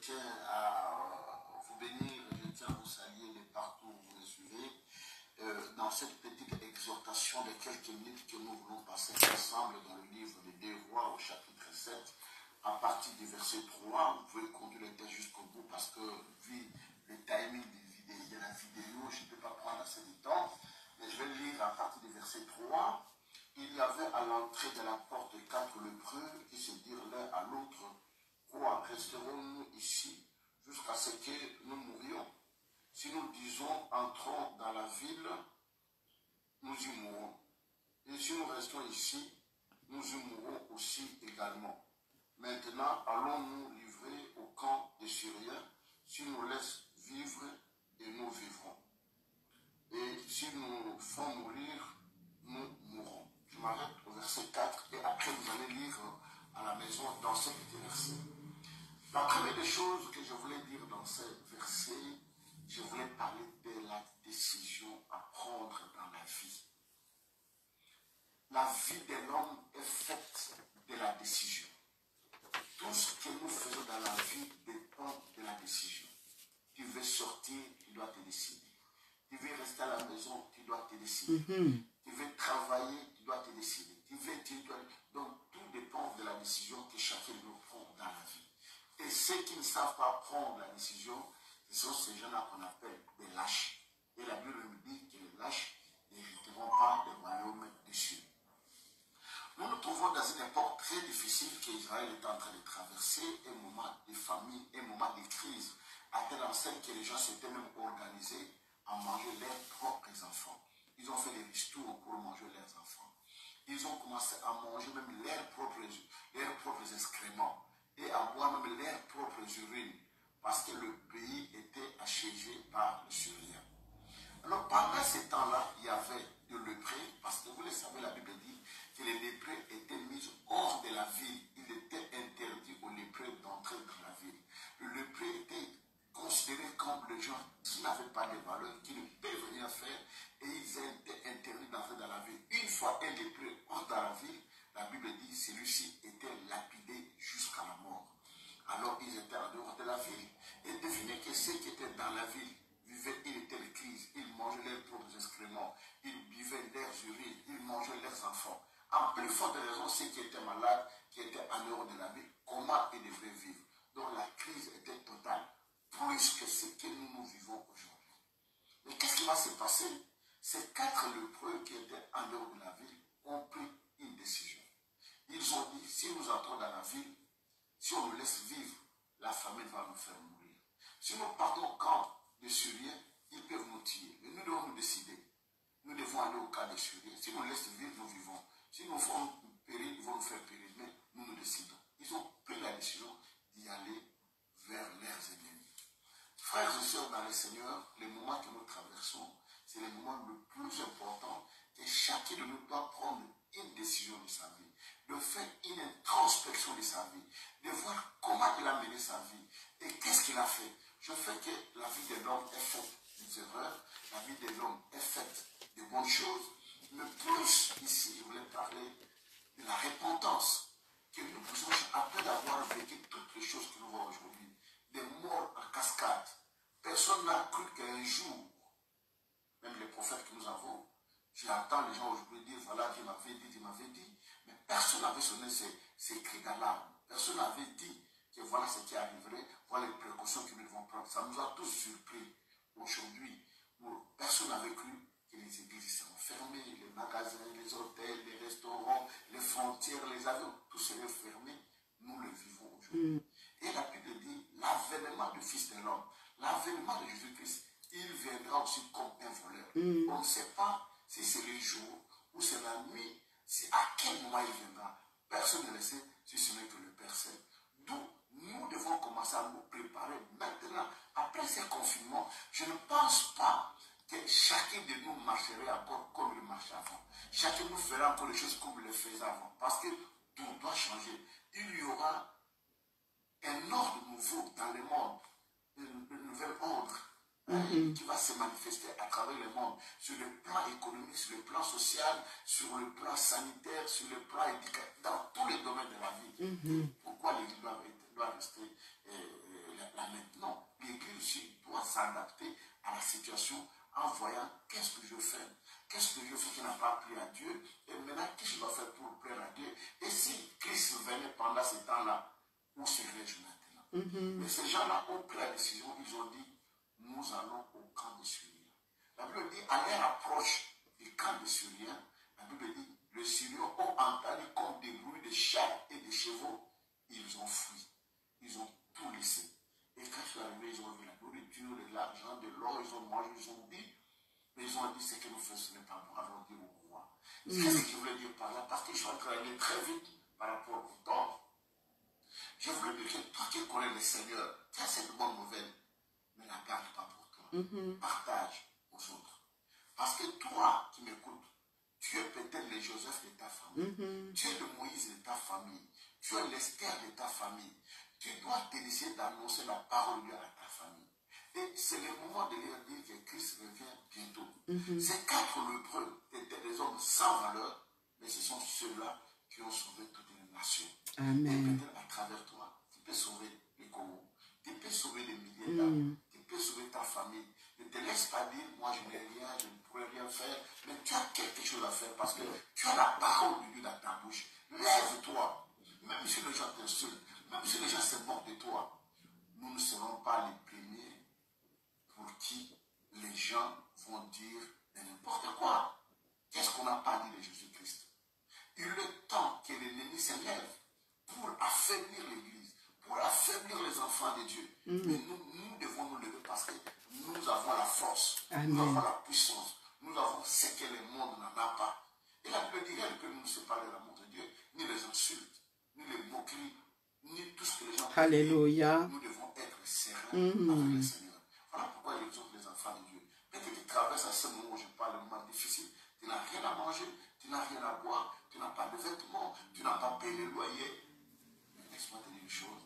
tiens à vous bénir, je tiens à vous saluer de partout où vous me suivez. Dans cette petite exhortation de quelques minutes que nous voulons passer ensemble dans le livre des 2 Rois au chapitre 7, à partir du verset 3, vous pouvez conduire le texte jusqu'au bout parce que vu le timing de la vidéo, je ne peux pas prendre assez de temps, mais je vais lire à partir du verset 3. Il y avait à l'entrée de la porte 4 lépreux qui se dirent l'un à l'autre: quoi, resterons-nous ici jusqu'à ce que nous mourions? Si nous disons entrons dans la ville, nous y mourrons. Et si nous restons ici, nous y mourrons aussi également. Maintenant, allons-nous livrer au camp des Syriens? S'ils nous laissent vivre, et nous vivrons. Et s'ils nous font mourir, nous mourrons. Je m'arrête au verset 4 et après vous allez lire à la maison dans ce petit verset. La première des choses que je voulais dire dans ce verset, je voulais parler de la décision à prendre dans la vie. La vie de l'homme est faite de la décision. Tout ce que nous faisons dans la vie dépend de la décision. Tu veux sortir, tu dois te décider. Tu veux rester à la maison, tu dois te décider. Tu veux travailler, tu dois te décider. Donc tout dépend de la décision que chacun de nous prend dans la vie. Et ceux qui ne savent pas prendre la décision, ce sont ces gens-là qu'on appelle des lâches. Et la Bible nous dit que les lâches n'hériteront pas des royaumes des cieux. Nous nous trouvons dans une époque très difficile qu'Israël est en train de traverser, un moment de famine, un moment de crise, à telle enseigne que les gens s'étaient même organisés à manger leurs propres enfants. Ils ont fait des ristours pour manger leurs enfants. Ils ont commencé à manger même leurs propres excréments et à boire même leurs propres urines parce que le pays était assiégé par les Syriens. Alors pendant ce temps-là, il y avait de lépreux, parce que vous le savez, la Bible dit que les lépreux étaient mis hors de la ville. Il était interdit aux lépreux d'entrer dans la ville. Le lépreux était considéré comme les gens qui n'avaient pas de valeur, qui ne peuvent rien faire, et ils étaient interdits d'entrer dans la ville. Une fois un lépreux entre dans la ville, la Bible dit que celui-ci était lapidé jusqu'à la mort. Alors ils étaient en dehors de la ville. Et devinez que ceux qui étaient dans la ville vivaient une telle crise. Ils mangeaient leurs propres excréments, ils buvaient leurs urines, ils mangeaient leurs enfants. En plus forte raison, ceux qui étaient malades, qui étaient en dehors de la ville, comment ils devraient vivre? Donc la crise était totale, plus que ce que nous vivons aujourd'hui. Mais qu'est-ce qui va se passer? Ces 4 lépreux qui étaient en dehors de la ville ont pris une décision. Ils ont dit, si nous entrons dans la ville, si on nous laisse vivre, la famine va nous faire mourir. Si nous partons au camp des Syriens, ils peuvent nous tuer. Mais nous devons nous décider. Nous devons aller au camp des Syriens. Si nous laissons vivre, nous vivons. Si nous font périr, ils vont nous faire périr. Mais nous décidons. Ils ont pris la décision d'y aller vers leurs ennemis. Frères et sœurs dans le Seigneur, les moments que nous traversons, c'est les moments les plus importants que chacun de nous doit prendre une décision de sa vie, de faire une introspection de sa vie, de voir comment il a mené sa vie et qu'est-ce qu'il a fait. Je fais que la vie de l'homme est faite des erreurs, la vie de l'homme est faite de bonnes choses, mais plus ici, je voulais parler de la repentance, que nous pouvons, après avoir vécu toutes les choses que nous voyons aujourd'hui, des morts en cascade. Personne n'a cru qu'un jour, même les prophètes que nous avons, j'entends les gens aujourd'hui dire, voilà, Dieu m'avait dit, mais personne n'avait sonné ces cris d'alarme. Personne n'avait dit que voilà ce qui arriverait, voilà les précautions que nous devons prendre. Ça nous a tous surpris aujourd'hui. Personne n'avait cru que les églises seraient fermées, les magasins, les hôtels, les restaurants, les frontières, les avions, tout serait fermé. Nous le vivons aujourd'hui. Et la Bible dit, l'avènement du Fils de l'homme, l'avènement de Jésus-Christ, il viendra aussi comme un voleur. On ne sait pas si c'est le jour ou c'est la nuit, à quel moment il viendra. Personne ne le sait, si ce n'est que le Père seul. D'où nous devons commencer à nous préparer maintenant. Après ce confinement, je ne pense pas que chacun de nous marcherait encore comme il marchait avant. Chacun de nous fera encore les choses comme il les faisait avant. Parce que tout doit changer. Il y aura un ordre nouveau dans le monde, un nouvel ordre qui va se manifester à travers le monde, sur le plan économique, sur le plan social, sur le plan sanitaire, sur le plan éducatif, dans tous les domaines de la vie. Pourquoi l'Église doit rester aussi doit s'adapter à la situation en voyant qu'est-ce que je fais. Qu'est-ce que je fais qui n'a pas plu à Dieu? Et maintenant, qu'est-ce que je dois faire pour plaire à Dieu? Et si Christ venait pendant ce temps-là, où serais-je maintenant? Mais ces gens-là ont pris la décision, ils ont dit, nous allons au camp des Syriens. La Bible dit, à leur approche du camp des Syriens, la Bible dit, les Syriens ont entendu comme des bruits de chars et de chevaux. Ils ont fui. Ils ont tout laissé. Et quand ils sont arrivés, ils ont vu la nourriture, de l'argent, de l'or, ils ont mangé, ils ont bu. Mais ils ont dit, ce que nous faisons, ce n'est pas bon. Allons dire au roi. Qu'est-ce que je voulais dire par là? Parce que je suis en train d'aller très vite par rapport au temps. Je voulais dire que toi qui connais le Seigneur, tu as cette bonne nouvelle, ne la garde pas pour toi. Partage aux autres. Parce que toi qui m'écoutes, tu es peut-être le Joseph de ta famille. Tu es le Moïse de ta famille. Tu es l'Esther de ta famille. Tu dois te décider d'annoncer la parole de Dieu à ta famille. Et c'est le moment de leur dire que Christ revient bientôt. Ces 4 lépreux étaient des hommes sans valeur, mais ce sont ceux-là qui ont sauvé toute une nation. Amen. Et peut-être à travers toi, tu peux sauver les Congo. Tu peux sauver des milliers d'âmes. Tu peux sauver ta famille. Ne te laisse pas dire, moi je n'ai rien, je ne pourrais rien faire. Mais tu as quelque chose à faire parce que tu as la parole de Dieu dans ta bouche. Lève-toi. Même si les gens t'insultent, même si les gens se moquent de toi, nous ne serons pas les premiers pour qui les gens vont dire n'importe quoi. Qu'est-ce qu'on n'a pas dit de Jésus-Christ? Il est temps que l'ennemi se lève pour affaiblir l'Église, pour affaiblir les enfants de Dieu. Mais nous devons nous lever parce que nous avons la force, nous avons la puissance, nous avons ce que le monde n'en a pas. Et la Bible dit rien que nous ne se parle de l'amour de Dieu, ni les insultes, ni les moqueries, ni tout ce que les gens Alléluia. Nous devons être sereins avec le Seigneur. Voilà pourquoi il exhorte les enfants de Dieu. Peut-être que tu traverses à ce moment où je parle, un moment difficile, tu n'as rien à manger, tu n'as rien à boire, tu n'as pas de vêtements, tu n'as pas payé le loyer. Mais laisse-moi te dire une chose.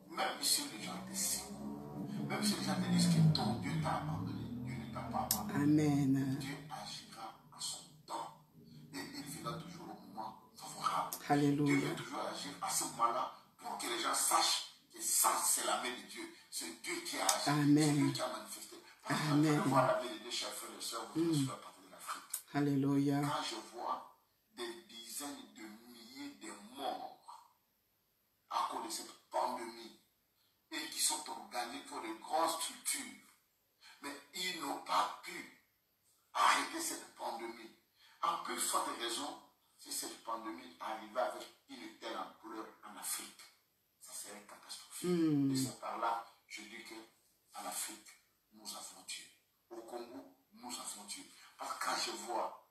Même si les gens te secouent, même si les gens te disent que ton Dieu t'a abandonné, Dieu ne t'a pas abandonné. Amen. Dieu agira à son temps. Et il viendra toujours au moment favorable. Alléluia. Dieu veut toujours agir à ce moment-là pour que les gens sachent que ça, c'est la main de Dieu. C'est Dieu qui a agi. C'est Dieu qui a manifesté. Parce que quand je vois la vie de chers frères et sœurs, vous suis à partir de l'Afrique. Alléluia. Quand je vois des dizaines de milliers de morts à cause de cette pandémie et qui sont organisés pour de grandes structures, mais ils n'ont pas pu arrêter cette pandémie. En plus forte raison, si cette pandémie arrivait avec une telle ampleur en Afrique, ça serait catastrophique. Et c'est par là, je dis qu'en Afrique, nous avons Dieu. Au Congo, nous avons Dieu. Parce que quand je vois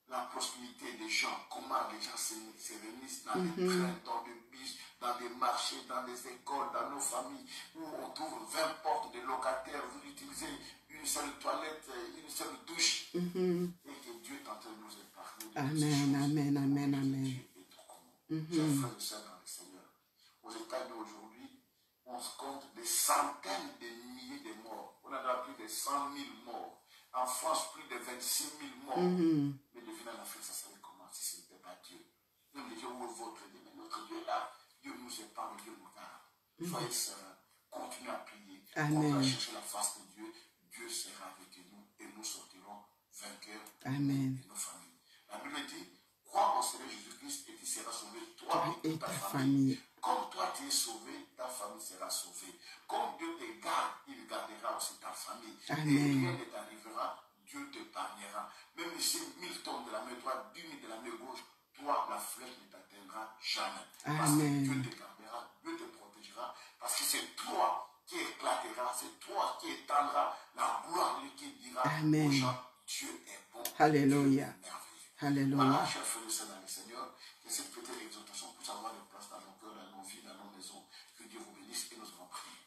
la prospérité des gens, comment les gens se réunissent dans des trains, dans des bus, dans des marchés, dans des écoles, dans nos familles, où on trouve 20 portes de locataires, vous utilisez une seule toilette, une seule douche, et que Dieu est en train de nous épargner. Amen, amen, amen, amen. Chers frères et sœurs dans le Seigneur, aux États-Unis aujourd'hui, on se compte des centaines de milliers de morts. On a plus de 100 000 morts. En France, plus de 26 000 morts. Mais devinez en Afrique, ça serait comment si ce n'était pas Dieu? Même les gens où votre Dieu, mais notre Dieu est là. Dieu nous épargne, Dieu nous garde. Soyez sereins, continuez à prier, continuez à chercher la face de Dieu. Dieu sera avec nous et nous sortirons vainqueurs de nos familles. La Bible dit, crois en Seigneur Jésus-Christ et tu seras sauvé, toi et toute ta famille. Comme toi tu es sauvé, ta famille sera sauvée. Comme Dieu te garde, il gardera aussi ta famille. Amen. Et rien ne t'arrivera, Dieu t'épargnera. Même si 1000 tombent de la main droite, 10 000 de la main gauche, toi, la flèche ne t'atteindra jamais. Parce que Dieu te gardera, Dieu te protégera. Parce que c'est toi qui éclatera, c'est toi qui étendra la gloire de Dieu qui dira aux gens, Dieu est bon. Alléluia. Dieu est merveilleux. Alléluia. Voilà, chers frères et sœurs dans le Seigneur, que cette petite exhortation puisse avoir une place dans nos cœurs, dans nos vies, dans nos maisons. Que Dieu vous bénisse et nous allons prier.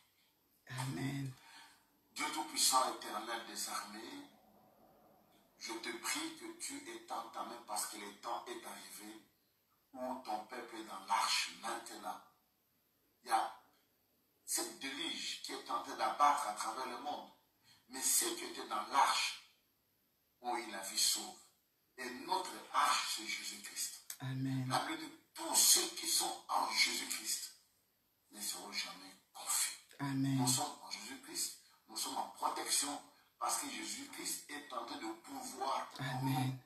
Amen. Dieu Tout-Puissant, Éternel des armées, je te prie que tu étends ta main parce que le temps est arrivé où ton peuple est dans l'arche maintenant. Il y a cette déluge qui est en train d'abattre à travers le monde. Mais ceux qui étaient dans l'arche ont eu la vie sauve. Et notre arche, c'est Jésus-Christ. Amen. La Bible dit, tous ceux qui sont en Jésus-Christ ne seront jamais confus. Amen. Nous sommes protection parce que Jésus-Christ est en train de pouvoir Amen.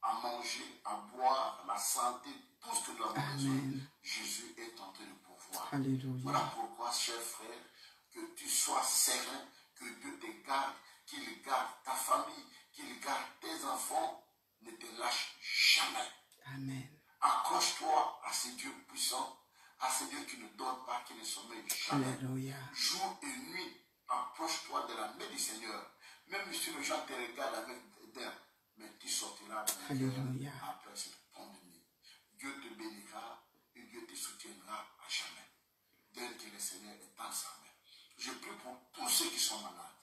à manger, à boire, la santé, tout ce que nous avons besoin. Amen. Jésus est en train de pouvoir. Alléluia. Voilà pourquoi, cher frère, que tu sois serein, que Dieu te garde, qu'il garde ta famille, qu'il garde tes enfants, ne te lâche jamais. Amen. Accroche-toi à ce Dieu puissant, à ce Dieu qui ne dort pas, qui ne sommeille jamais. Alléluia. Jour et nuit, approche-toi de la main du Seigneur. Même si les gens te regardent avec dédain, mais tu sortiras de Alléluia. après cette pandémie. Dieu te bénira et Dieu te soutiendra à jamais. Dès que le Seigneur est dans sa main. Je prie pour tous ceux qui sont malades.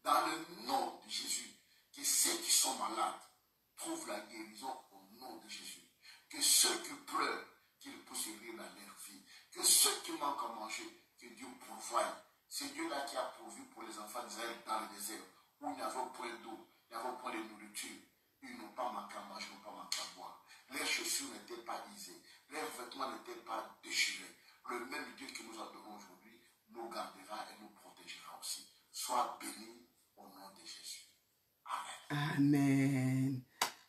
Dans le nom de Jésus, que ceux qui sont malades trouvent la guérison au nom de Jésus. Que ceux qui pleurent, qu'ils puissent rire dans leur vie. Que ceux qui manquent à manger, que Dieu pourvoie. C'est Dieu-là qui a pourvu pour les enfants d'Israël dans le désert, où il n'y avait point d'eau, il n'y avait point de nourriture. Ils n'ont pas manqué à manger, ils n'ont pas manqué à boire. Leurs chaussures n'étaient pas usées, leurs vêtements n'étaient pas déchirés. Le même Dieu que nous adorons aujourd'hui nous gardera et nous protégera aussi. Sois béni au nom de Jésus. Amen.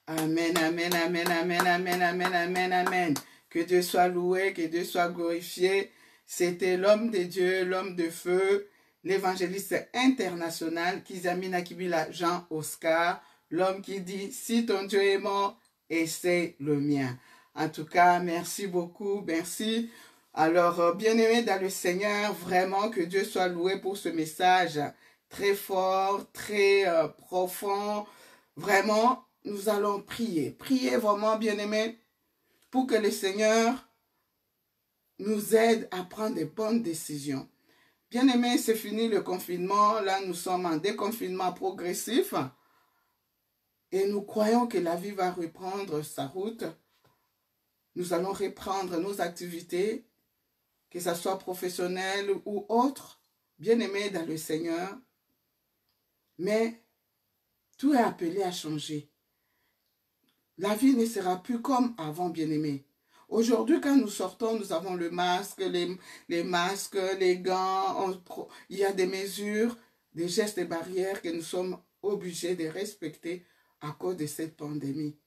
Amen. Amen, amen, amen, amen, amen, amen, amen, amen. Que Dieu soit loué, que Dieu soit glorifié. C'était l'homme de Dieu, l'homme de feu, l'évangéliste international, Kizamina Kibila Jean Oscar, l'homme qui dit, si ton Dieu est mort, et c'est le mien. En tout cas, merci beaucoup, merci. Alors, bien-aimés dans le Seigneur, vraiment que Dieu soit loué pour ce message très fort, très profond. Vraiment, nous allons prier. Prier vraiment, bien-aimés, pour que le Seigneur nous aide à prendre des bonnes décisions. Bien-aimés, c'est fini le confinement. Là, nous sommes en déconfinement progressif. Et nous croyons que la vie va reprendre sa route. Nous allons reprendre nos activités, que ce soit professionnelles ou autres, bien-aimés dans le Seigneur. Mais tout est appelé à changer. La vie ne sera plus comme avant, bien-aimés. Aujourd'hui, quand nous sortons, nous avons le masque, les masques, les gants. Il y a des mesures, des gestes et barrières que nous sommes obligés de respecter à cause de cette pandémie.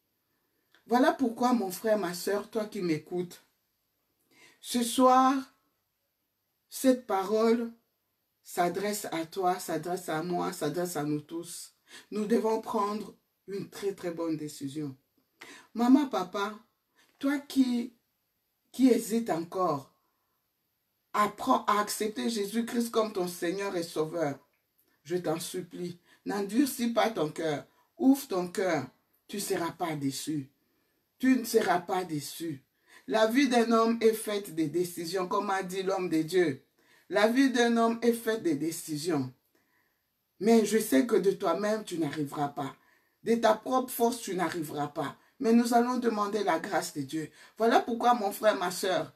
Voilà pourquoi, mon frère, ma soeur, toi qui m'écoutes, ce soir, cette parole s'adresse à toi, s'adresse à moi, s'adresse à nous tous. Nous devons prendre une très très bonne décision. Maman, papa, toi qui hésites encore, apprends à accepter Jésus-Christ comme ton Seigneur et Sauveur. Je t'en supplie, n'endurcis pas ton cœur, ouvre ton cœur, tu ne seras pas déçu. Tu ne seras pas déçu. La vie d'un homme est faite de décisions, comme a dit l'homme de Dieu. La vie d'un homme est faite de décisions. Mais je sais que de toi-même, tu n'arriveras pas. De ta propre force, tu n'arriveras pas. Mais nous allons demander la grâce de Dieu. Voilà pourquoi, mon frère, ma soeur,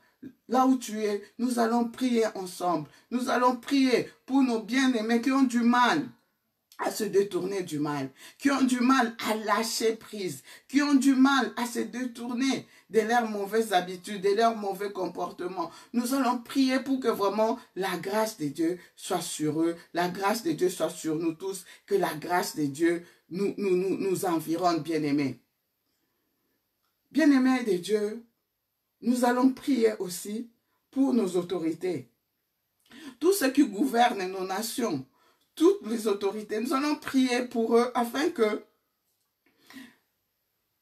là où tu es, nous allons prier ensemble. Nous allons prier pour nos bien-aimés qui ont du mal à se détourner du mal, qui ont du mal à lâcher prise, qui ont du mal à se détourner de leurs mauvaises habitudes, de leurs mauvais comportements. Nous allons prier pour que vraiment la grâce de Dieu soit sur eux, la grâce de Dieu soit sur nous tous, que la grâce de Dieu nous environne, bien-aimés. Bien-aimés de Dieu, nous allons prier aussi pour nos autorités. Tous ceux qui gouvernent nos nations, toutes les autorités, nous allons prier pour eux afin que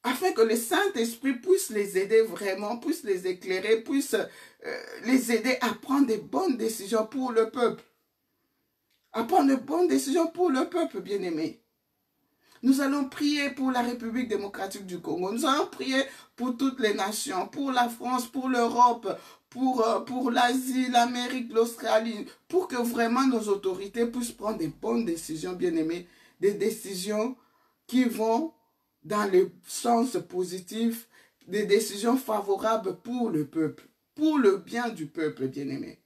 le Saint-Esprit puisse les aider vraiment, puisse les éclairer, puisse les aider à prendre de bonnes décisions pour le peuple. À prendre de bonnes décisions pour le peuple, bien-aimé. Nous allons prier pour la République démocratique du Congo. Nous allons prier pour toutes les nations, pour la France, pour l'Europe, pour l'Asie, l'Amérique, l'Australie, pour que vraiment nos autorités puissent prendre des bonnes décisions, bien-aimés, des décisions qui vont dans le sens positif, des décisions favorables pour le peuple, pour le bien du peuple, bien-aimé.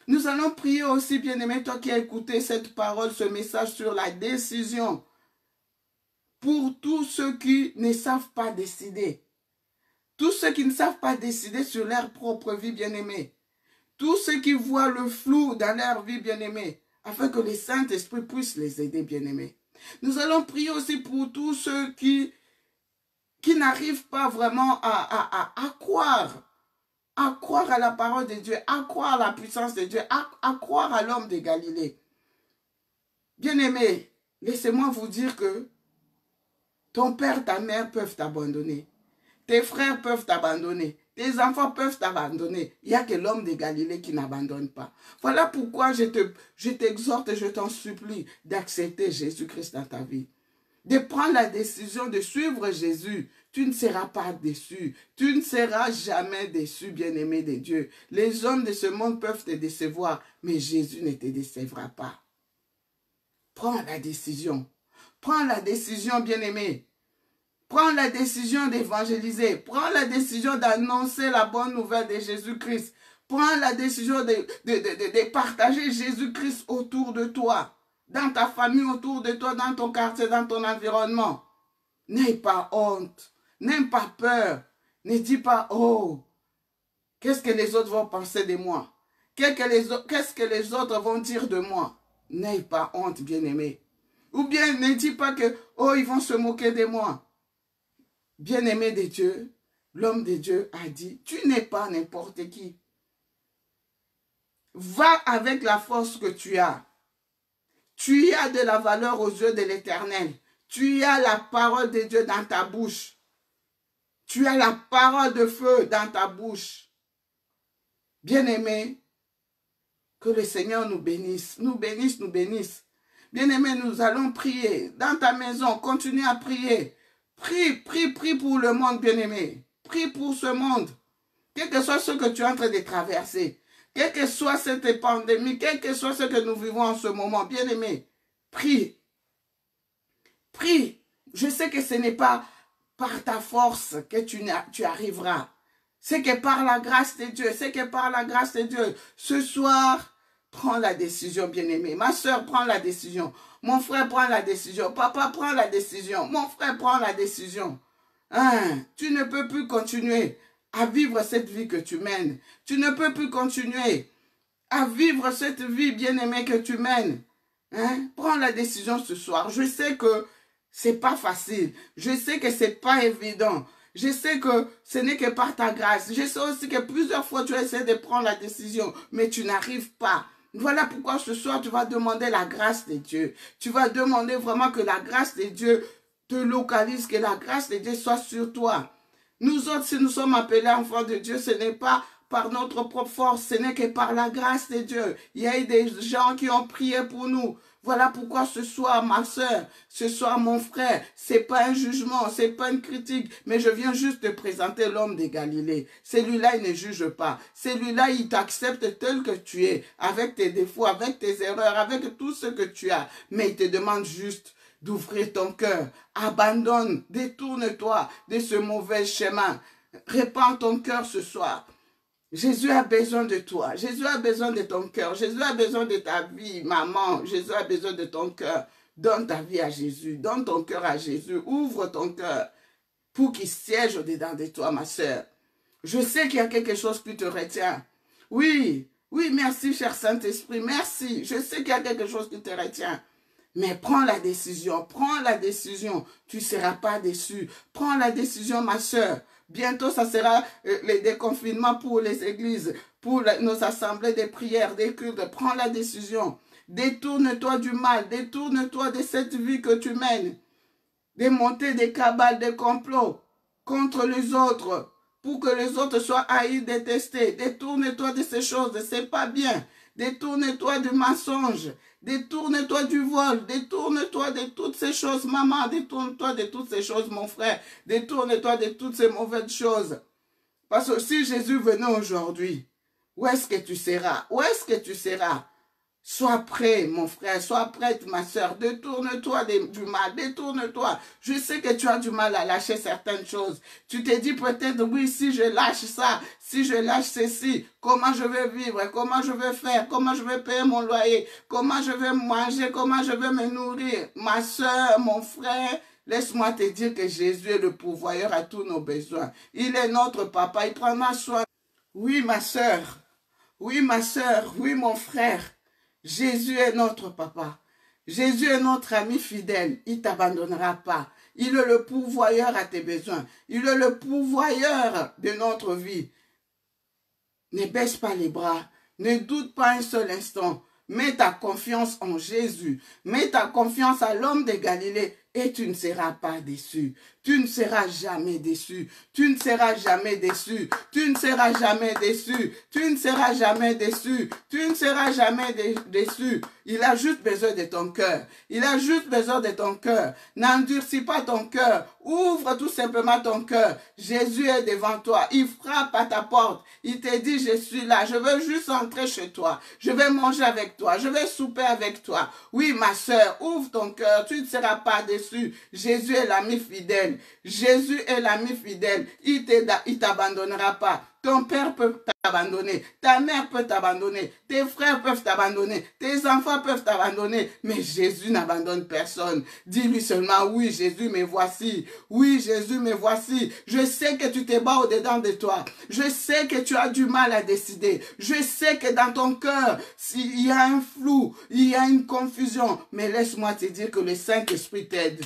Nous allons prier aussi, bien-aimé, toi qui as écouté cette parole, ce message sur la décision, pour tous ceux qui ne savent pas décider. Tous ceux qui ne savent pas décider sur leur propre vie, bien-aimée. Tous ceux qui voient le flou dans leur vie, bien-aimée. afin que le Saint-Esprit puisse les aider, bien-aimés. Nous allons prier aussi pour tous ceux qui n'arrivent pas vraiment à croire à la parole de Dieu, à croire à la puissance de Dieu, à croire à l'homme de Galilée. Bien-aimés, laissez-moi vous dire que ton père, ta mère peuvent t'abandonner. Tes frères peuvent t'abandonner. Tes enfants peuvent t'abandonner. Il n'y a que l'homme de Galilée qui n'abandonne pas. Voilà pourquoi je t'exhorte et je t'en supplie d'accepter Jésus-Christ dans ta vie. De prendre la décision de suivre Jésus. Tu ne seras pas déçu. Tu ne seras jamais déçu, bien-aimé de Dieu. Les hommes de ce monde peuvent te décevoir, mais Jésus ne te décevra pas. Prends la décision. Prends la décision, bien-aimé. Prends la décision d'évangéliser. Prends la décision d'annoncer la bonne nouvelle de Jésus-Christ. Prends la décision de partager Jésus-Christ autour de toi, dans ta famille, autour de toi, dans ton quartier, dans ton environnement. N'aie pas honte. N'aie pas peur. Ne dis pas, oh, qu'est-ce que les autres vont penser de moi? Qu'est-ce que les autres vont dire de moi? N'aie pas honte, bien-aimé. Ou bien ne dis pas que, oh, ils vont se moquer de moi. Bien-aimé de Dieu, l'homme de Dieu a dit, tu n'es pas n'importe qui. Va avec la force que tu as. Tu as de la valeur aux yeux de l'Éternel. Tu as la parole de Dieu dans ta bouche. Tu as la parole de feu dans ta bouche. Bien-aimé, que le Seigneur nous bénisse, nous bénisse, nous bénisse. Bien-aimé, nous allons prier. Dans ta maison, continue à prier. Prie pour le monde, bien-aimé. Prie pour ce monde. Quel que soit ce que tu es en train de traverser. Quelle que soit cette pandémie, quel que soit ce que nous vivons en ce moment, bien-aimé, prie. Prie. Je sais que ce n'est pas par ta force que tu arriveras. C'est que par la grâce de Dieu, c'est que par la grâce de Dieu, ce soir, prends la décision, bien-aimé. Ma soeur, prends la décision. Mon frère, prend la décision. Papa, prend la décision. Mon frère, prend la décision. Hein? Tu ne peux plus continuer à vivre cette vie que tu mènes. Tu ne peux plus continuer à vivre cette vie bien-aimée que tu mènes. Hein? Prends la décision ce soir. Je sais que c'est pas facile. Je sais que c'est pas évident. Je sais que ce n'est que par ta grâce. Je sais aussi que plusieurs fois tu as essayé de prendre la décision, mais tu n'arrives pas. Voilà pourquoi ce soir, tu vas demander la grâce de Dieu. Tu vas demander vraiment que la grâce de Dieu te localise, que la grâce de Dieu soit sur toi. Nous autres, si nous sommes appelés enfants de Dieu, ce n'est pas par notre propre force, ce n'est que par la grâce de Dieu. Il y a eu des gens qui ont prié pour nous. Voilà pourquoi ce soir, ma soeur, ce soir, mon frère, c'est pas un jugement, c'est pas une critique, mais je viens juste te présenter l'homme de Galilée. Celui-là, il ne juge pas. Celui-là, il t'accepte tel que tu es, avec tes défauts, avec tes erreurs, avec tout ce que tu as. Mais il te demande juste d'ouvrir ton cœur. Abandonne, détourne-toi de ce mauvais chemin. Répands ton cœur ce soir. Jésus a besoin de toi. Jésus a besoin de ton cœur. Jésus a besoin de ta vie, maman. Jésus a besoin de ton cœur. Donne ta vie à Jésus. Donne ton cœur à Jésus. Ouvre ton cœur pour qu'il siège au-dedans de toi, ma soeur. Je sais qu'il y a quelque chose qui te retient. Oui, oui, merci, cher Saint-Esprit. Merci. Je sais qu'il y a quelque chose qui te retient. Mais prends la décision. Prends la décision. Tu ne seras pas déçu. Prends la décision, ma soeur. Bientôt, ça sera le déconfinement pour les églises, pour nos assemblées de prières, des cultes. Prends la décision. Détourne-toi du mal. Détourne-toi de cette vie que tu mènes. De monter des cabales, des complots contre les autres, pour que les autres soient haïs, détestés. Détourne-toi de ces choses. Ce n'est pas bien. Détourne-toi du mensonge. Détourne-toi du vol, détourne-toi de toutes ces choses, maman, détourne-toi de toutes ces choses, mon frère, détourne-toi de toutes ces mauvaises choses. Parce que si Jésus venait aujourd'hui, où est-ce que tu seras? Où est-ce que tu seras? Sois prêt, mon frère, sois prête, ma soeur, détourne-toi du mal, détourne-toi. Je sais que tu as du mal à lâcher certaines choses. Tu te dis peut-être, oui, si je lâche ça, si je lâche ceci, comment je vais vivre, comment je vais faire, comment je vais payer mon loyer, comment je vais manger, comment je vais me nourrir. Ma soeur, mon frère, laisse-moi te dire que Jésus est le pourvoyeur à tous nos besoins. Il est notre papa, il prendra soin. Oui, ma soeur, oui, mon frère. Jésus est notre papa. Jésus est notre ami fidèle. Il ne t'abandonnera pas. Il est le pourvoyeur à tes besoins. Il est le pourvoyeur de notre vie. Ne baisse pas les bras. Ne doute pas un seul instant. Mets ta confiance en Jésus. Mets ta confiance à l'homme de Galilée et tu ne seras pas déçu. Tu ne seras jamais déçu. Tu ne seras jamais déçu. Tu ne seras jamais déçu. Tu ne seras jamais déçu. Tu ne seras jamais déçu. Il a juste besoin de ton cœur. Il a juste besoin de ton cœur. N'endurcis pas ton cœur. Ouvre tout simplement ton cœur. Jésus est devant toi. Il frappe à ta porte. Il te dit, je suis là. Je veux juste entrer chez toi. Je vais manger avec toi. Je vais souper avec toi. Oui, ma soeur, ouvre ton cœur. Tu ne seras pas déçu. Jésus est l'ami fidèle. Jésus est l'ami fidèle. Il t'abandonnera pas. Ton père peut t'abandonner. Ta mère peut t'abandonner. Tes frères peuvent t'abandonner. Tes enfants peuvent t'abandonner. Mais Jésus n'abandonne personne. Dis-lui seulement, oui, Jésus, me voici. Oui, Jésus, me voici. Je sais que tu te bats au-dedans de toi. Je sais que tu as du mal à décider. Je sais que dans ton cœur, il y a un flou, il y a une confusion. Mais laisse-moi te dire que le Saint-Esprit t'aide.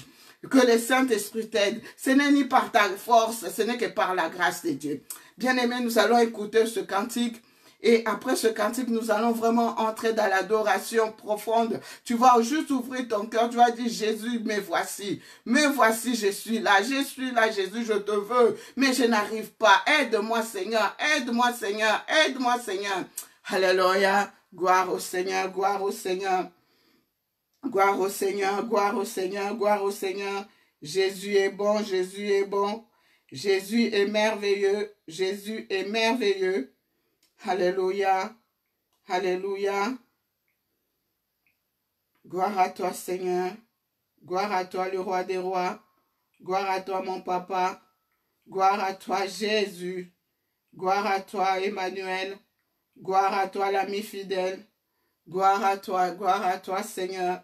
Que le Saint-Esprit t'aide. Ce n'est ni par ta force, ce n'est que par la grâce de Dieu. Bien-aimés, nous allons écouter ce cantique. Et après ce cantique, nous allons vraiment entrer dans l'adoration profonde. Tu vas juste ouvrir ton cœur. Tu vas dire, Jésus, me voici. Me voici, je suis là. Je suis là, Jésus, je te veux. Mais je n'arrive pas. Aide-moi, Seigneur. Aide-moi, Seigneur. Aide-moi, Seigneur. Alléluia. Gloire au Seigneur. Gloire au Seigneur. Gloire au Seigneur, gloire au Seigneur, gloire au Seigneur. Jésus est bon, Jésus est bon. Jésus est merveilleux, Jésus est merveilleux. Alléluia, alléluia. Gloire à toi, Seigneur. Gloire à toi, le roi des rois. Gloire à toi, mon papa. Gloire à toi, Jésus. Gloire à toi, Emmanuel. Gloire à toi, l'ami fidèle. Gloire à toi, Seigneur.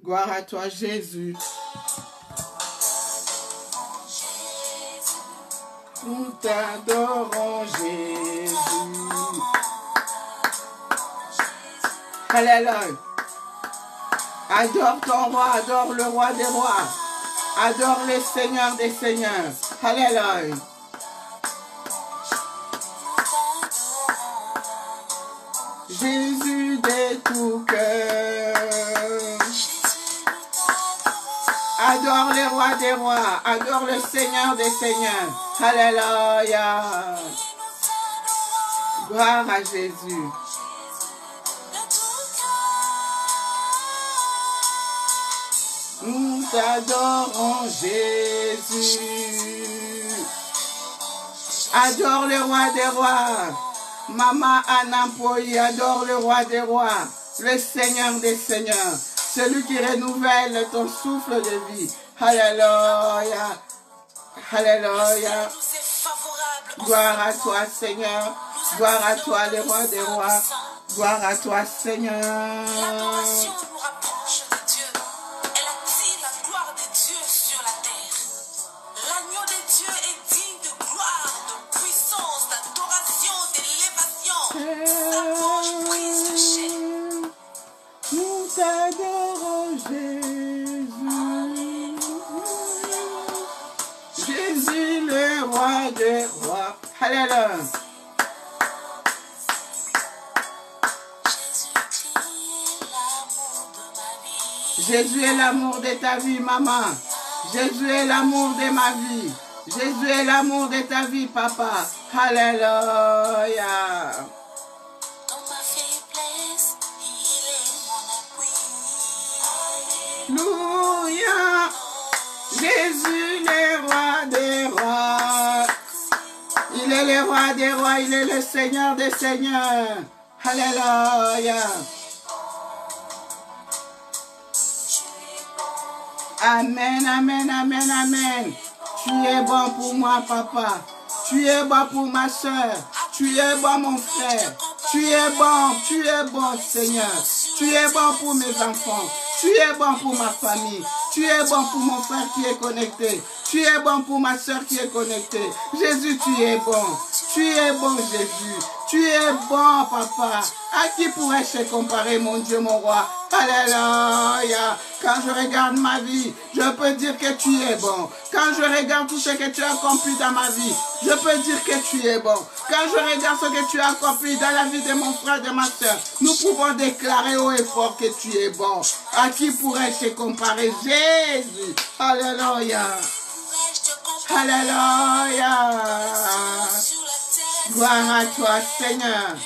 Gloire à toi, Jésus. Nous t'adorons, Jésus. Alléluia. Adore ton roi, adore le roi des rois. Adore le Seigneur des seigneurs. Alléluia. Jésus de tout cœur. Adore le roi des rois. Adore le Seigneur des seigneurs. Alléluia. Gloire à Jésus. Nous t'adorons, Jésus. Adore le roi des rois. Maman Anampoï, adore le roi des rois, le Seigneur des seigneurs, celui qui renouvelle ton souffle de vie. Alléluia. Alléluia. Gloire à toi, Seigneur. Gloire à toi, le roi des rois. Gloire à toi, Seigneur. L'adoration nous rapproche de Dieu. Elle attire la gloire de Dieu sur la terre. L'agneau de Dieu est digne de gloire, de puissance, d'adoration, d'élévation. Sa bouche brise le chêne. Nous t'adorons, Jésus. Jésus, le roi des rois. Alléluia. Jésus est l'amour de ta vie, maman. Jésus est l'amour de ma vie. Jésus est l'amour de ta vie, papa. Alléluia. Dans ma faiblesse, il est mon appui. Alléluia. Jésus, le roi des rois. Il est le roi des rois, il est le Seigneur des seigneurs. Alléluia. Amen, amen, amen, amen. Tu es bon pour moi, papa. Tu es bon pour ma soeur. Tu es bon, mon frère. Tu es bon, Seigneur. Tu es bon pour mes enfants. Tu es bon pour ma famille. Tu es bon pour mon frère qui est connecté. Tu es bon pour ma soeur qui est connectée. Jésus, tu es bon. Tu es bon, Jésus. Tu es bon, papa. À qui pourrais-je te comparer, mon Dieu, mon roi? Alléluia. Quand je regarde ma vie, je peux dire que tu es bon. Quand je regarde tout ce que tu as accompli dans ma vie, je peux dire que tu es bon. Quand je regarde ce que tu as accompli dans la vie de mon frère, de ma soeur, nous pouvons déclarer haut et fort que tu es bon. À qui pourrais-je te comparer? Jésus. Alléluia. Alléluia. Gloire à toi, Seigneur.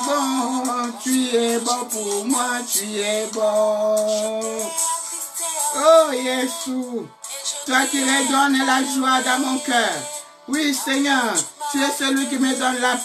Bon, tu es bon pour moi, tu es bon. Oh, Jésus, toi qui redonnes la joie dans mon cœur. Oui, Seigneur, tu es celui qui me donne la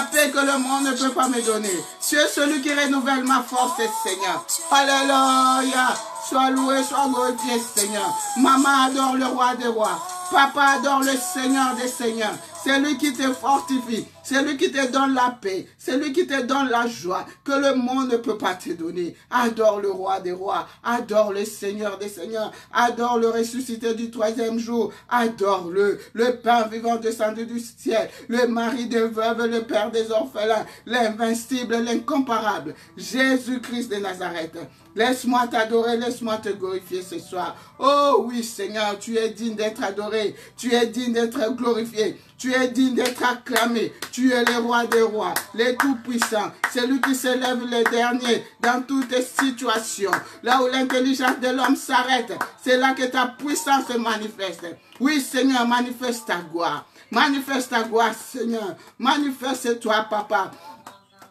paix que le monde ne peut pas me donner. Tu es celui qui renouvelle ma force, Seigneur. Alléluia. Sois loué, sois glorifié, Seigneur. Maman adore le roi des rois. Papa adore le Seigneur des seigneurs. C'est lui qui te fortifie. C'est lui qui te donne la paix. C'est lui qui te donne la joie que le monde ne peut pas te donner. Adore le roi des rois. Adore le Seigneur des seigneurs. Adore le ressuscité du troisième jour. Adore-le. Le pain vivant descendu du ciel. Le mari des veuves, le père des orphelins. L'invincible, l'incomparable. Jésus-Christ de Nazareth. Laisse-moi t'adorer, laisse-moi te glorifier ce soir. Oh oui, Seigneur, tu es digne d'être adoré. Tu es digne d'être glorifié. Tu es digne d'être acclamé. Tu es le roi des rois, le tout-puissant. C'est lui qui s'élève le dernier dans toutes les situations. Là où l'intelligence de l'homme s'arrête, c'est là que ta puissance se manifeste. Oui, Seigneur, manifeste ta gloire. Manifeste ta gloire, Seigneur. Manifeste-toi, Papa.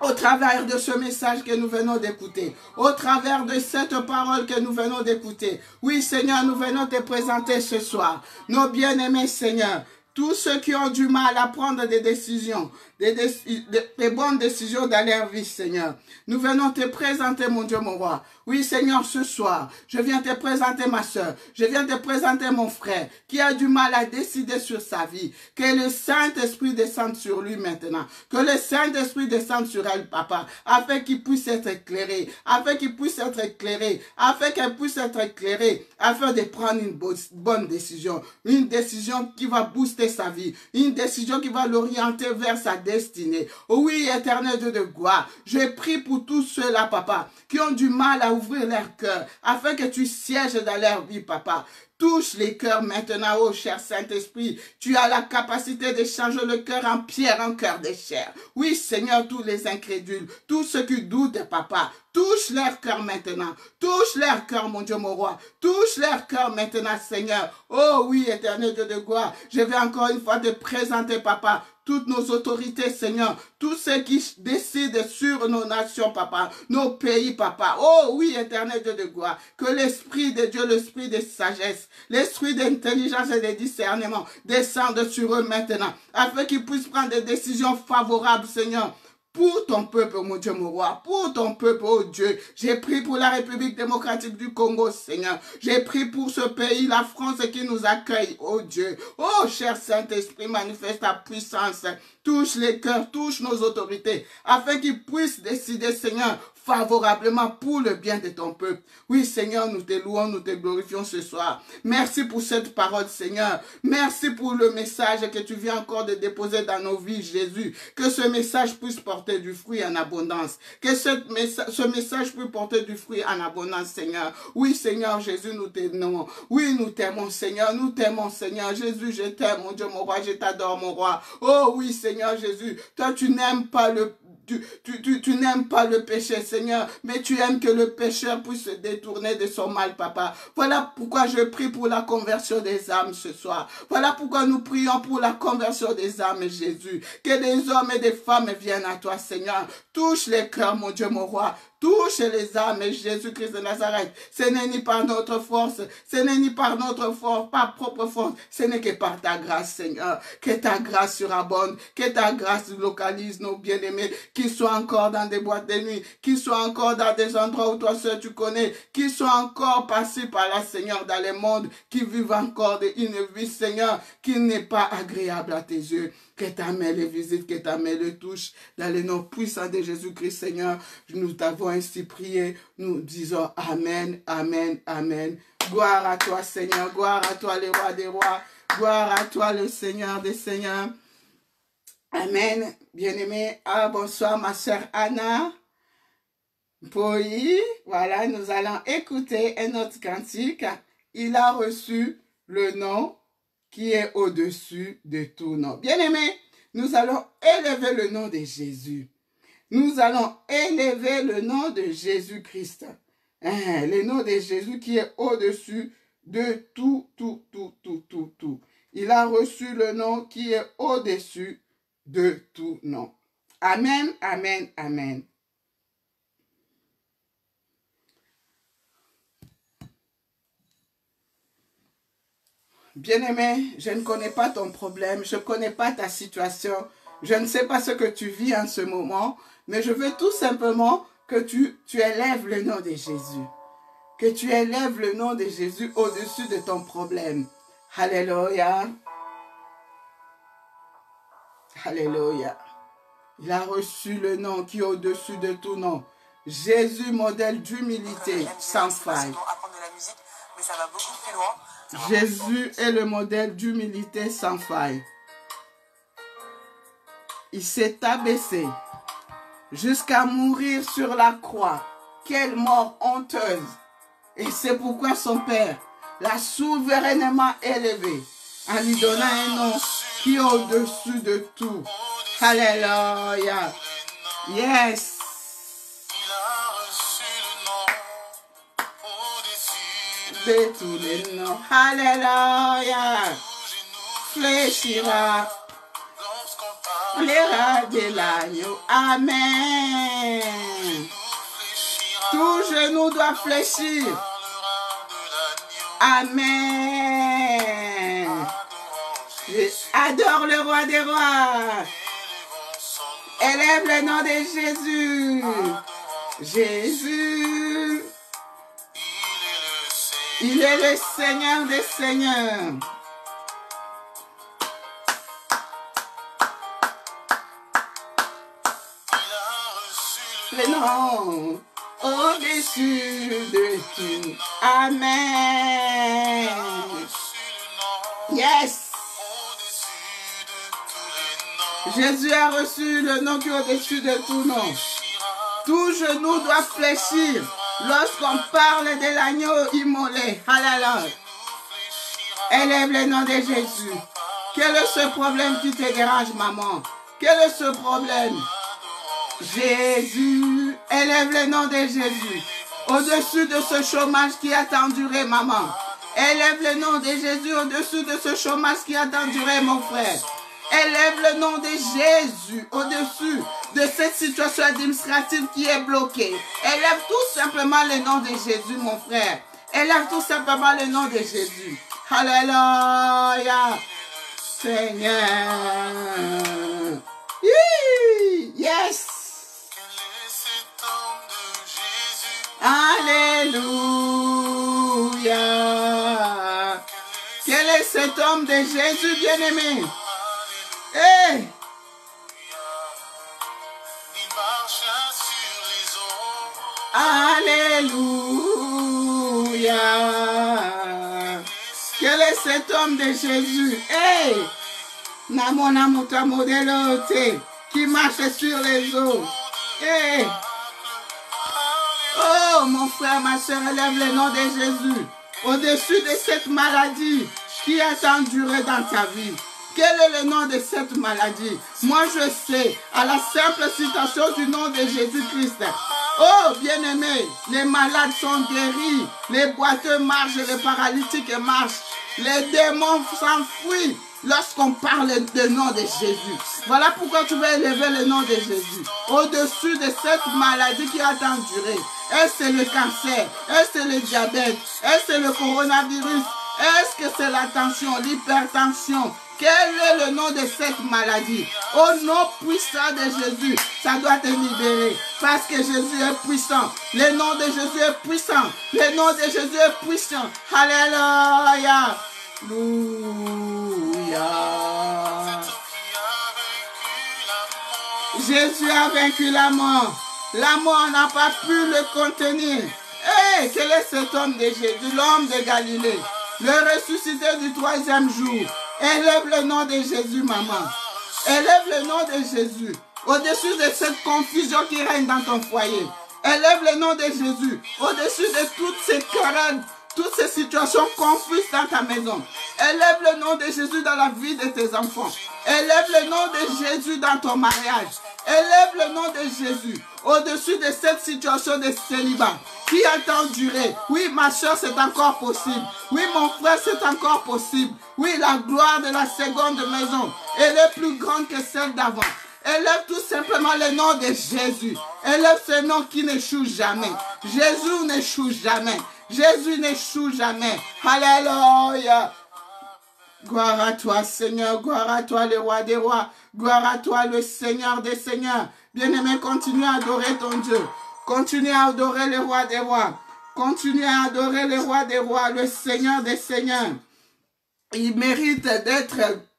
Au travers de ce message que nous venons d'écouter, au travers de cette parole que nous venons d'écouter. Oui, Seigneur, nous venons te présenter ce soir. Nos bien-aimés, Seigneur, tous ceux qui ont du mal à prendre des décisions, des bonnes décisions dans leur vie, Seigneur. Nous venons te présenter, mon Dieu, mon roi. Oui, Seigneur, ce soir, je viens te présenter ma soeur. Je viens te présenter mon frère qui a du mal à décider sur sa vie. Que le Saint-Esprit descende sur lui maintenant. Que le Saint-Esprit descende sur elle, Papa, afin qu'il puisse être éclairé, afin qu'il puisse être éclairé, afin qu'elle puisse être éclairée, afin de prendre une bonne décision. Une décision qui va booster sa vie. Une décision qui va l'orienter vers sa destinée. Oh oui, éternel Dieu de gloire, je prie pour tous ceux-là, Papa, qui ont du mal à ouvrir leur cœur, afin que tu sièges dans leur vie, Papa. Touche les cœurs maintenant, oh cher Saint-Esprit. Tu as la capacité de changer le cœur en pierre, en cœur de chair. Oui, Seigneur, tous les incrédules, tous ceux qui doutent, Papa, touche leur cœur maintenant. Touche leur cœur, mon Dieu, mon roi. Touche leur cœur maintenant, Seigneur. Oh oui, éternel Dieu de gloire. Je vais encore une fois te présenter, Papa, toutes nos autorités, Seigneur, tous ceux qui décident sur nos nations, Papa, nos pays, Papa. Oh oui, éternel Dieu de gloire, que l'Esprit de Dieu, l'Esprit de sagesse, l'Esprit d'intelligence et de discernement descende sur eux maintenant, afin qu'ils puissent prendre des décisions favorables, Seigneur, pour ton peuple, mon Dieu, mon roi, pour ton peuple, oh Dieu. J'ai prié pour la République démocratique du Congo, Seigneur. J'ai prié pour ce pays, la France, qui nous accueille, oh Dieu. Oh, cher Saint-Esprit, manifeste ta puissance. Touche les cœurs, touche nos autorités, afin qu'ils puissent décider, Seigneur, favorablement pour le bien de ton peuple. Oui, Seigneur, nous te louons, nous te glorifions ce soir. Merci pour cette parole, Seigneur. Merci pour le message que tu viens encore de déposer dans nos vies, Jésus. Que ce message puisse porter du fruit en abondance. Que ce message puisse porter du fruit en abondance, Seigneur. Oui, Seigneur, Jésus, nous t'aimons. Oui, nous t'aimons, Seigneur. Nous t'aimons, Seigneur. Jésus, je t'aime, mon Dieu, mon roi. Je t'adore, mon roi. Oh oui, Seigneur Jésus. Toi, tu n'aimes pas tu n'aimes pas le péché, Seigneur, mais tu aimes que le pécheur puisse se détourner de son mal, Papa. Voilà pourquoi je prie pour la conversion des âmes ce soir. Voilà pourquoi nous prions pour la conversion des âmes, Jésus. Que des hommes et des femmes viennent à toi, Seigneur. Touche les cœurs, mon Dieu, mon roi. Touche les âmes, Jésus-Christ de Nazareth. Ce n'est ni par notre force, ce n'est ni par notre force, par propre force, ce n'est que par ta grâce, Seigneur. Que ta grâce surabonde, que ta grâce localise nos bien-aimés, qui soient encore dans des boîtes de nuit, qui soient encore dans des endroits où toi seul tu connais, qui soient encore passés par là, Seigneur, dans le monde, qui vivent encore une vie, Seigneur, qui n'est pas agréable à tes yeux. Que ta main les visite, que ta main les touche. Dans le nom puissant de Jésus-Christ, Seigneur, nous t'avons ainsi prié. Nous disons Amen, Amen, Amen. Gloire à toi, Seigneur. Gloire à toi, le roi des rois. Gloire à toi, le Seigneur des seigneurs. Amen. Bien-aimé. Ah, bonsoir, ma sœur Anna. Puis, voilà, nous allons écouter un autre cantique. Il a reçu le nom qui est au-dessus de tout nom. Bien-aimé, nous allons élever le nom de Jésus. Nous allons élever le nom de Jésus-Christ. Le nom de Jésus qui est au-dessus de tout. Il a reçu le nom qui est au-dessus de tout nom. Amen, amen, amen. Bien-aimé, je ne connais pas ton problème, je ne connais pas ta situation, je ne sais pas ce que tu vis en ce moment, mais je veux tout simplement que tu élèves le nom de Jésus. Que tu élèves le nom de Jésus au-dessus de ton problème. Alléluia. Alléluia. Il a reçu le nom qui est au-dessus de tout nom. Jésus, modèle d'humilité sans faille. Jésus est le modèle d'humilité sans faille. Il s'est abaissé jusqu'à mourir sur la croix. Quelle mort honteuse! Et c'est pourquoi son Père l'a souverainement élevé en lui donnant un nom qui est au-dessus de tout. Alléluia. Yes. De tous les noms. Alléluia. Fléchira les rats de l'agneau. Amen. Tout genou doit fléchir. Amen. Je adore le roi des rois. Élève le nom de Jésus. Jésus. Il est le Seigneur des Seigneurs. Le nom au-dessus de tout. Amen. Yes. Jésus a reçu le nom qui est au-dessus de tout nom. Tout genou doit fléchir lorsqu'on parle de l'agneau immolé. Alléluia. Élève le nom de Jésus. Quel est ce problème qui te dérange, maman? Quel est ce problème? Jésus, élève le nom de Jésus. Au-dessus de ce chômage qui a tant duré, maman. Élève le nom de Jésus au-dessus de ce chômage qui a tant duré, mon frère. Élève le nom de Jésus au-dessus de cette situation administrative qui est bloquée. Élève tout simplement le nom de Jésus, mon frère. Élève tout simplement le nom de Jésus. Alléluia. Seigneur. Yes. Alléluia. Quel est cet homme de Jésus bien-aimé? Hey. Alléluia. Quel est cet homme de Jésus? Hey. Namona muta modelote qui marche sur les eaux. Hey. Oh, mon frère, ma soeur, élève le nom de Jésus au-dessus de cette maladie qui a tant duré dans ta vie. Quel est le nom de cette maladie? Moi, je sais, à la simple citation du nom de Jésus-Christ. Oh, bien-aimé, les malades sont guéris, les boiteux marchent, les paralytiques marchent, les démons s'enfuient lorsqu'on parle du nom de Jésus. Voilà pourquoi tu veux élever le nom de Jésus au-dessus de cette maladie qui a tant duré. Est-ce que c'est le cancer? Est-ce que c'est le diabète? Est-ce que c'est le coronavirus? Est-ce que c'est la tension, l'hypertension? Quel est le nom de cette maladie? Au nom puissant de Jésus, ça doit te libérer. Parce que Jésus est puissant. Le nom de Jésus est puissant. Le nom de Jésus est puissant. Alléluia. Alléluia. Jésus a vaincu la mort. La mort n'a pas pu le contenir. Hey, quel est cet homme de Jésus, l'homme de Galilée, le ressuscité du 3e jour? Élève le nom de Jésus, maman. Élève le nom de Jésus au-dessus de cette confusion qui règne dans ton foyer. Élève le nom de Jésus au-dessus de toutes ces querelles, toutes ces situations confuses dans ta maison. Élève le nom de Jésus dans la vie de tes enfants. Élève le nom de Jésus dans ton mariage. Élève le nom de Jésus au-dessus de cette situation de célibat qui a tant duré. Oui, ma soeur, c'est encore possible. Oui, mon frère, c'est encore possible. Oui, la gloire de la seconde maison, elle est plus grande que celle d'avant. Élève tout simplement le nom de Jésus. Élève ce nom qui n'échoue jamais. Jésus n'échoue jamais. Jésus n'échoue jamais. Alléluia. Gloire à toi, Seigneur. Gloire à toi, le roi des rois. Gloire à toi, le Seigneur des seigneurs. Bien-aimé, continue à adorer ton Dieu. Continue à adorer le roi des rois. Continue à adorer le roi des rois, le Seigneur des seigneurs. Il mérite d'être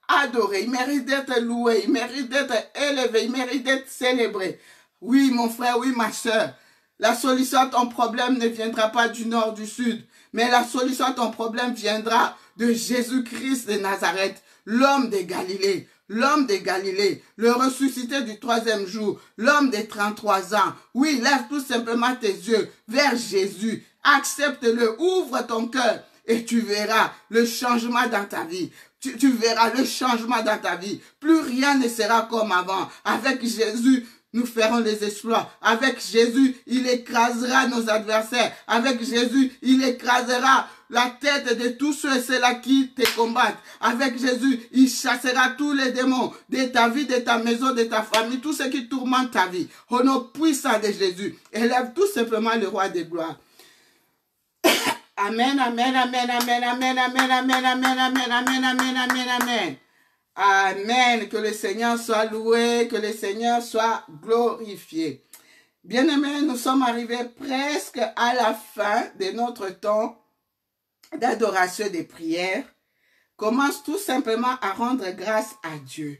adoré, il mérite d'être loué, il mérite d'être élevé, il mérite d'être célébré. Oui, mon frère, oui, ma soeur. La solution à ton problème ne viendra pas du nord, du sud, mais la solution à ton problème viendra de Jésus-Christ de Nazareth, l'homme de Galilée. L'homme de Galilée, le ressuscité du 3e jour, l'homme de 33 ans. Oui, lève tout simplement tes yeux vers Jésus. Accepte-le, ouvre ton cœur et tu verras le changement dans ta vie. Tu verras le changement dans ta vie. Plus rien ne sera comme avant. Avec Jésus, nous ferons les exploits. Avec Jésus, il écrasera nos adversaires. Avec Jésus, il écrasera la tête de tous ceux et ceux-là qui te combattent. Avec Jésus, il chassera tous les démons de ta vie, de ta maison, de ta famille, tout ce qui tourmente ta vie. Au nom puissant de Jésus, élève tout simplement le roi des gloires. Amen, amen, amen, amen, amen, amen, amen, amen, amen, amen, amen, amen, amen. Amen. Que le Seigneur soit loué, que le Seigneur soit glorifié. Bien-aimés, nous sommes arrivés presque à la fin de notre temps d'adoration et de prière. Commence tout simplement à rendre grâce à Dieu.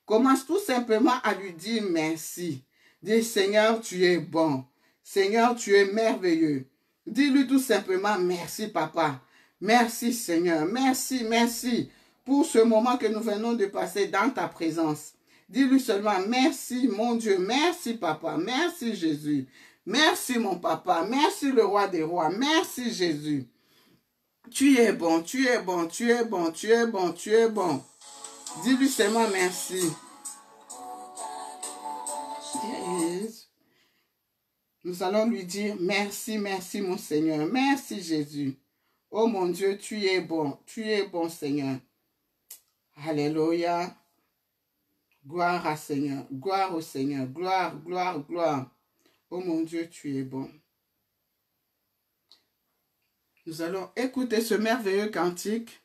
Commence tout simplement à lui dire merci. Dis, Seigneur, tu es bon. Seigneur, tu es merveilleux. Dis-lui tout simplement merci, papa. Merci, Seigneur. Merci, merci pour ce moment que nous venons de passer dans ta présence. Dis-lui seulement merci, mon Dieu. Merci, papa. Merci, Jésus. Merci, mon papa. Merci, le roi des rois. Merci, Jésus. Tu es bon, tu es bon, tu es bon, tu es bon, tu es bon. Dis-lui seulement merci. Yes. Nous allons lui dire merci, merci mon Seigneur. Merci Jésus. Oh mon Dieu, tu es bon Seigneur. Alléluia. Gloire à Seigneur, gloire au Seigneur, gloire, gloire, gloire. Oh mon Dieu, tu es bon. Nous allons écouter ce merveilleux cantique.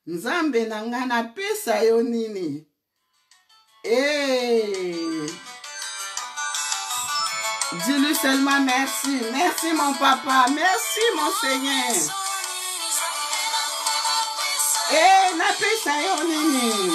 Nzambe nangana pesa yo nini. Dis-lui seulement merci. Merci mon papa. Merci mon Seigneur. Na pesa yo nini.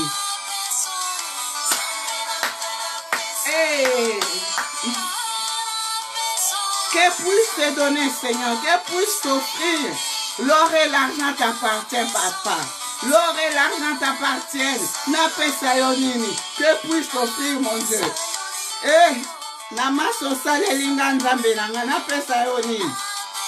Que puisse te donner, Seigneur, que puisse t'offrir. L'or et l'argent t'appartiennent, papa. L'or et l'argent t'appartiennent. Na pesa yo nini. Que puisse t'offrir, mon Dieu. Namaso saleli nga nzambe nanga na pesa yo nini.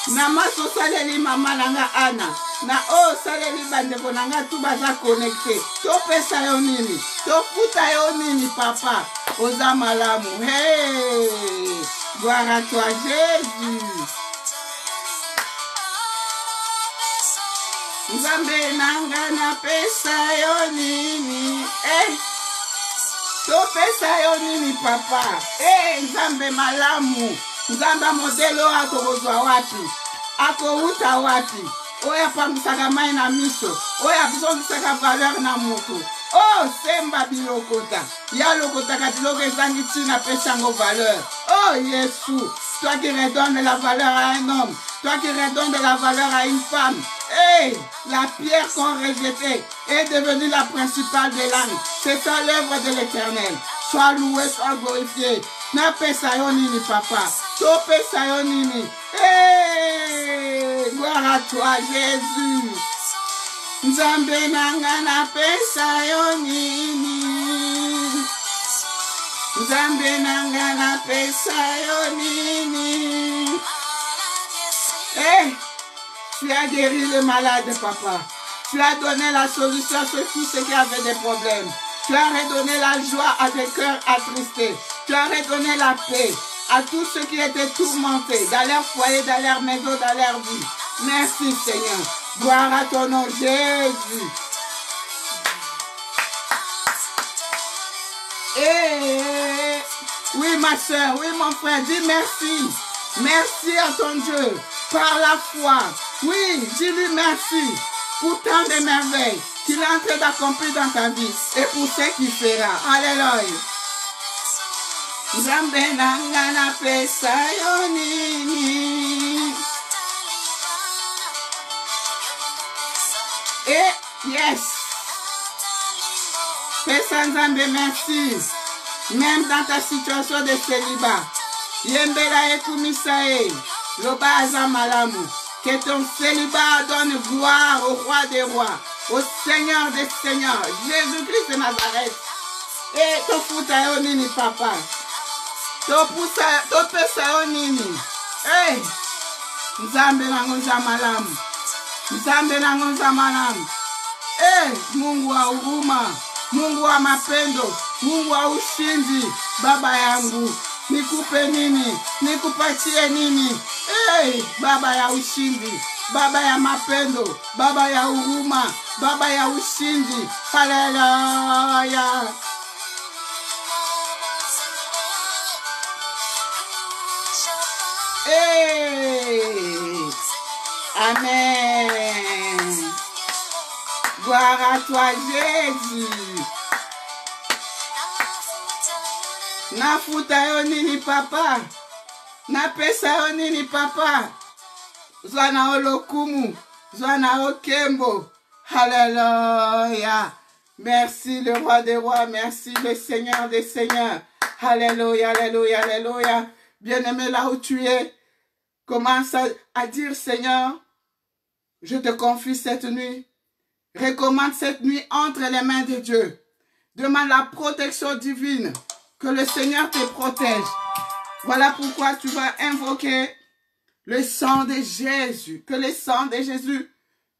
Namaso saleli mama nanga Ana. Na saleli bandeko nanga tu baza connecté. To pesa yo nini. To futa yo nini papa. Oza malamu. Hey! Gloire à toi Jésus. Nzambe nanga na pesa yo nini. Topesa yo nini papa. Nzambe malamu. Nzamba modelo akozwa wapi. Akouta wapi. Oya pambisaka mai na miso. Oya bizongisaka valeur na mutu. Semba bilokota. Ya lokota katiloko ezangi tina pesango valeur. Yesu. Toi qui redonnes la valeur à un homme. Toi qui redonnes de la valeur à une femme. La pierre qu'on rejetait est devenue la principale des langues. C'est ça l'œuvre de l'Éternel. Sois loué, sois glorifié. Na pesa yo nini papa. To pesa yo nini. Gloire à toi Jésus. Nzambe nanga na pesa yo nini. Nzambe nanga na pesa yo nini. Hey, tu as guéri le malade, papa. Tu as donné la solution à tous ceux qui avaient des problèmes. Tu as redonné la joie à des cœurs attristés. Tu as redonné la paix à tous ceux qui étaient tourmentés dans leur foyer, dans leur maison, dans leur vie. Merci Seigneur. Gloire à ton nom, Jésus. Et oui, ma soeur, oui, mon frère, dis merci. Merci à ton Dieu par la foi. Oui, dis-lui merci pour tant de merveilles qu'il est en train d'accomplir dans ta vie et pour ce qu'il fera. Alléluia. Nzambe nanga na pesa yo nini. Et yes. Pesa Nzambe, merci. Même dans ta situation de célibat. Yembela ekumisae. Loba azamalamu. Que ton célibat donne gloire au roi des rois, au Seigneur des seigneurs, Jésus-Christ de Nazareth. Et to futa yo nini papa. To pesa yo nini. Hey. Nzambe nango nzamalamu. Nzambe nango nzamalamu. Hey, Mungu wa huruma, Mungu wa mapendo, Mungu wa ushindi, baba yangu. Nikupe nini? Nikupatie nini? Hey, baba ya ushindi, baba ya mapendo, baba ya huruma, baba ya ushindi. Haleluya. Hey. Amen. Gloire à toi, Jésus. Nafuta yo nini papa. Na pesa yo nini papa. Zwana olokumu. Zwana okembo. Alléluia. Merci le roi des rois. Merci le Seigneur des seigneurs. Alléluia, alléluia, alléluia. Bien-aimé, là où tu es, commence à dire Seigneur, je te confie cette nuit. Recommande cette nuit entre les mains de Dieu. Demande la protection divine. Que le Seigneur te protège. Voilà pourquoi tu vas invoquer le sang de Jésus. Que le sang de Jésus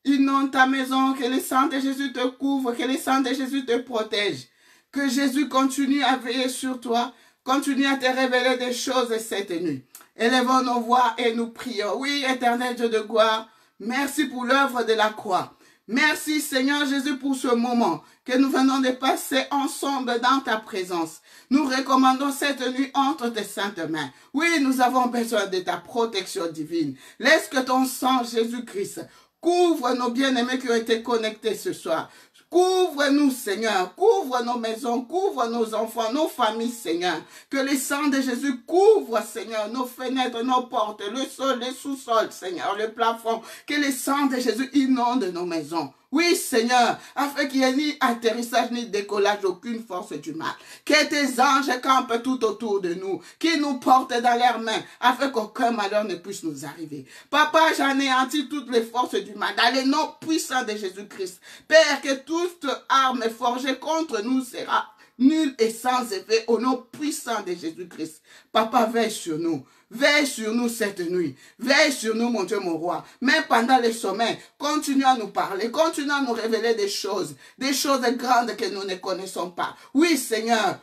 inonde ta maison. Que le sang de Jésus te couvre. Que le sang de Jésus te protège. Que Jésus continue à veiller sur toi. Continue à te révéler des choses cette nuit. Élevons nos voix et nous prions. Oui, éternel Dieu de gloire, merci pour l'œuvre de la croix. Merci Seigneur Jésus pour ce moment que nous venons de passer ensemble dans ta présence. Nous recommandons cette nuit entre tes saintes mains. Oui, nous avons besoin de ta protection divine. Laisse que ton sang Jésus-Christ couvre nos bien-aimés qui ont été connectés ce soir. Couvre-nous, Seigneur. Couvre nos maisons, couvre nos enfants, nos familles, Seigneur. Que le sang de Jésus couvre, Seigneur, nos fenêtres, nos portes, le sol, les sous-sols, Seigneur, le plafond. Que le sang de Jésus inonde nos maisons. Oui, Seigneur, afin qu'il n'y ait ni atterrissage ni décollage, aucune force du mal. Que tes anges campent tout autour de nous, qu'ils nous portent dans leurs mains, afin qu'aucun malheur ne puisse nous arriver. Papa, j'anéantis toutes les forces du mal, dans le nom puissant de Jésus-Christ. Père, que toute arme forgée contre nous sera nulle et sans effet, au nom puissant de Jésus-Christ. Papa, veille sur nous. Veille sur nous cette nuit. Veille sur nous, mon Dieu, mon roi. Même pendant le sommeil, continue à nous parler. Continue à nous révéler des choses grandes que nous ne connaissons pas. Oui, Seigneur,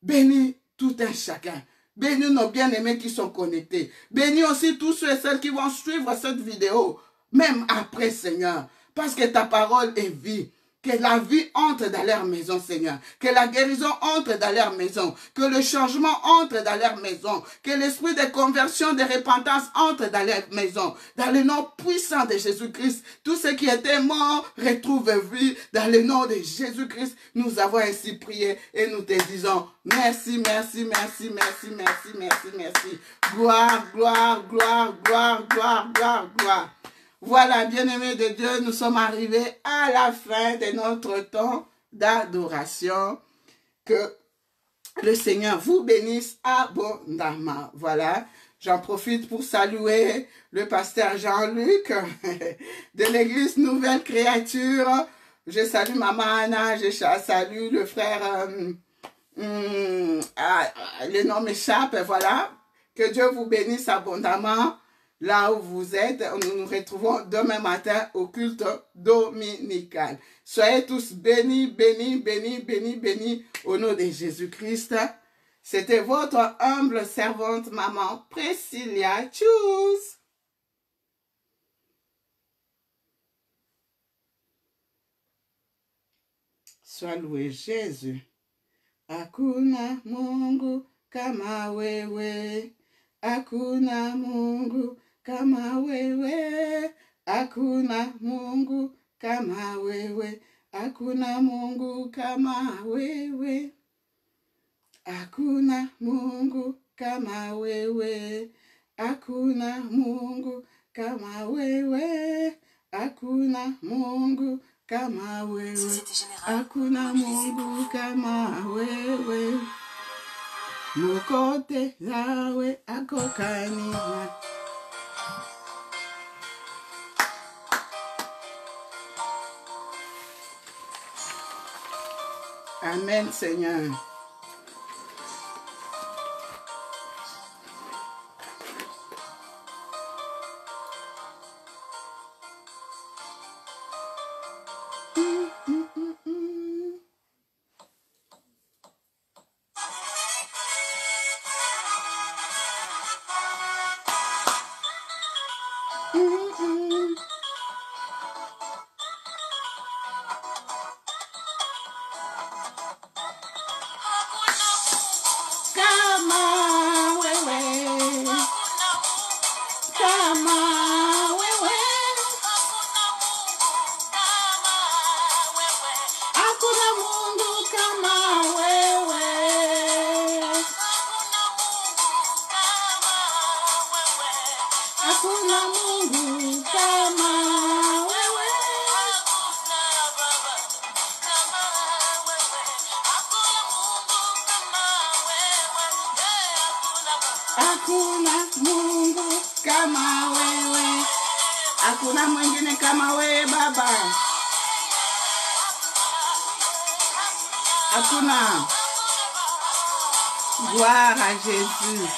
bénis tout un chacun. Bénis nos bien-aimés qui sont connectés. Bénis aussi tous ceux et celles qui vont suivre cette vidéo, même après, Seigneur. Parce que ta parole est vie. Que la vie entre dans leur maison, Seigneur. Que la guérison entre dans leur maison. Que le changement entre dans leur maison. Que l'esprit de conversion, de repentance entre dans leur maison. Dans le nom puissant de Jésus-Christ. Tous ceux qui étaient morts retrouvent vie. Dans le nom de Jésus-Christ, nous avons ainsi prié et nous te disons merci, merci, merci, merci, merci, merci, merci. Gloire, gloire, gloire, gloire, gloire, gloire, gloire. Voilà, bien-aimés de Dieu, nous sommes arrivés à la fin de notre temps d'adoration. Que le Seigneur vous bénisse abondamment. Voilà, j'en profite pour saluer le pasteur Jean-Luc de l'église Nouvelle Créature. Je salue Maman Anna, je salue le frère le nom m'échappe, voilà. Que Dieu vous bénisse abondamment là où vous êtes. Nous nous retrouvons demain matin au culte dominical. Soyez tous bénis, bénis, bénis, bénis, bénis au nom de Jésus-Christ. C'était votre humble servante, maman Priscilla. Tchuss! Sois loué Jésus. Hakuna Mungu kama wewe. Hakuna Mungu kama wewe. Hakuna Mungu kama wewe. Hakuna Mungu kama wewe. Hakuna Mungu kama wewe. Hakuna Mungu kama wewe. Hakuna Mungu kama wewe. Hakuna Mungu kama wewe. Mukote yawe akokaniwa. Amen, Seigneur. Hakuna Mungu kama wewe. Hakuna mwingine kama wewe Baba. Hakuna. Gloire à Jésus.